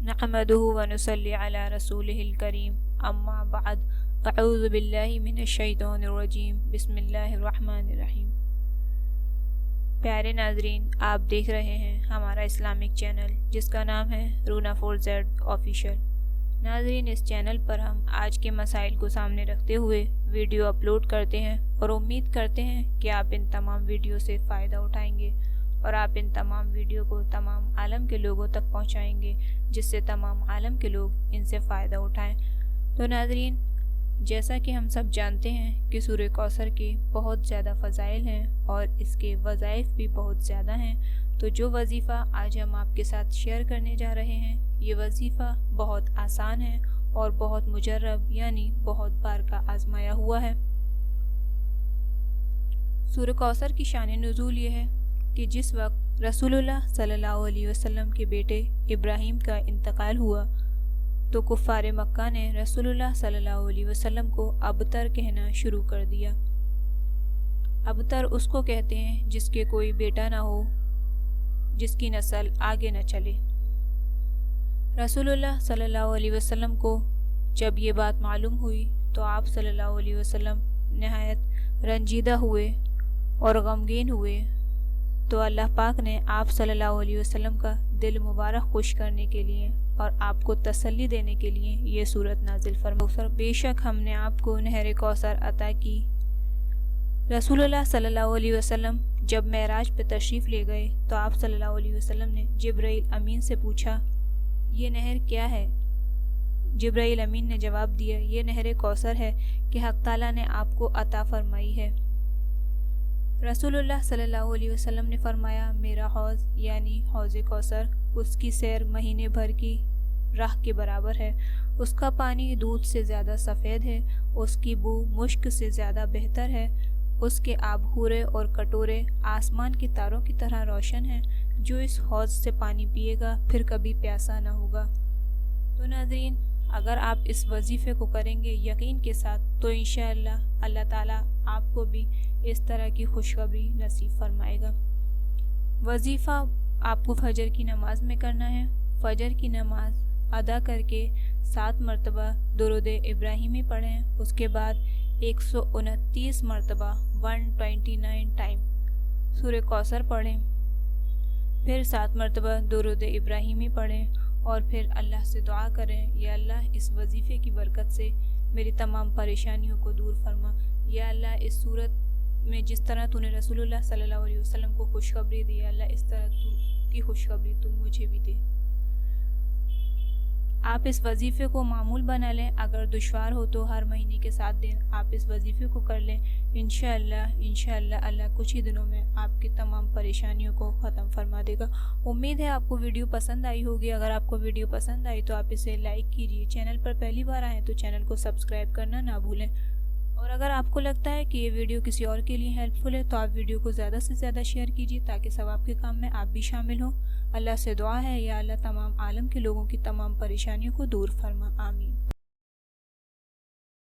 नहमदुहु व नुसल्ली अला रसूलिहिल करीम अम्मा बाद अऊज़ु बिल्लाहि मिनश शैतानिर रजीम बिस्मिल्लाहिर रहमानिर रहीम। प्यारे नाजरीन, आप देख रहे हैं हमारा इस्लामिक चैनल जिसका नाम है रूना 4Z ऑफिशियल। नाजरीन, इस चैनल पर हम आज के मसाइल को सामने रखते हुए वीडियो अपलोड करते हैं और उम्मीद करते हैं कि आप इन तमाम वीडियो से फ़ायदा उठाएंगे और आप इन तमाम वीडियो को तमाम आलम के लोगों तक पहुंचाएंगे जिससे तमाम आलम के लोग इनसे फ़ायदा उठाएं। तो नाजरीन, जैसा कि हम सब जानते हैं कि सूरह कौसर के बहुत ज़्यादा फ़ज़ाइल हैं और इसके वज़ाइफ भी बहुत ज़्यादा हैं। तो जो वजीफ़ा आज हम आपके साथ शेयर करने जा रहे हैं, ये वजीफ़ा बहुत आसान है और बहुत मुजर्रब यानी बहुत बार का आजमाया हुआ है। सूरह कौसर की शान नुज़ूल ये है कि जिस वक्त रसूलुल्लाह सल्लल्लाहु अलैहि वसल्लम के बेटे इब्राहीम का इंतकाल हुआ तो कुफ़ार मक्का ने रसूलुल्लाह सल्लल्लाहु अलैहि वसल्लम को अबतर कहना शुरू कर दिया। अबतर उसको कहते हैं जिसके कोई बेटा ना हो, जिसकी नस्ल आगे न चले। रसूलुल्लाह सल्लल्लाहु अलैहि वसल्लम को जब ये बात मालूम हुई तो आप सल्लल्लाहु अलैहि वसल्लम नहायत रंजीदा हुए और गमगीन हुए। तो अल्लाह पाक ने आप सल्लल्लाहु अलैहि वसल्लम का दिल मुबारक खुश करने के लिए और आपको तसल्ली देने के लिए ये सूरत नाजिल फरमाई। बेशक हमने आपको नहर कौसर अता की। रसूलुल्लाह सल्लल्लाहु अलैहि वसल्लम जब मेराज पे तशरीफ़ ले गए तो आप सल्लल्लाहु अलैहि वसल्लम ने जिब्राइल अमीन से पूछा, ये नहर क्या है? जिब्राइल अमीन ने जवाब दिया, ये नहर कौसर है कि हक़ ताला ने आपको अता फरमाई है। रसूलुल्लाह सल्लल्लाहु अलैहि वसल्लम ने फरमाया, मेरा हौज़ यानी हौज़ कौसर उसकी सैर महीने भर की राह के बराबर है। उसका पानी दूध से ज़्यादा सफ़ेद है, उसकी बू मुश्क से ज़्यादा बेहतर है, उसके आबहूरे और कटोरे आसमान के तारों की तरह रोशन हैं। जो इस हौज़ से पानी पिएगा फिर कभी प्यासा न होगा। तो नाज़रीन, अगर आप इस वजीफ़े को करेंगे यकीन के साथ तो इंशाअल्लाह अल्लाह ताला आपको भी इस तरह की खुशखबरी नसीब फरमाएगा। वजीफ़ा आपको फजर की नमाज में करना है। फजर की नमाज अदा करके 7 मरतबा दुरूद इब्राहिमी पढ़ें। उसके बाद 129 मरतबा 129 टाइम सूरह कौसर पढ़ें। फिर 7 मरतबा दुरूद इब्राहिमी पढ़ें और फिर अल्लाह से दुआ करें, या अल्लाह इस वजीफ़े की बरकत से मेरी तमाम परेशानियों को दूर फरमा। या अल्लाह इस सूरत में जिस तरह तूने रसूलुल्लाह सल्लल्लाहु अलैहि वसल्लम को खुशखबरी दी, अल्लाह इस तरह तू की खुशखबरी तू मुझे भी दे। आप इस वजीफ़े को मामूल बना लें। अगर दुश्वार हो तो हर महीने के 7 दिन आप इस वजीफ़े को कर लें। इंशाअल्लाह अल्लाह कुछ ही दिनों में आपकी तमाम परेशानियों को ख़त्म फरमा देगा। उम्मीद है आपको वीडियो पसंद आई होगी। अगर आपको वीडियो पसंद आई तो आप इसे लाइक कीजिए। चैनल पर पहली बार आएँ तो चैनल को सब्सक्राइब करना ना भूलें। और अगर आपको लगता है कि ये वीडियो किसी और के लिए हेल्पफुल है तो आप वीडियो को ज़्यादा से ज़्यादा शेयर कीजिए ताकि सवाब के काम में आप भी शामिल हों। अल्लाह से दुआ है, या अल्लाह तमाम आलम के लोगों की तमाम परेशानियों को दूर फरमा। आमीन।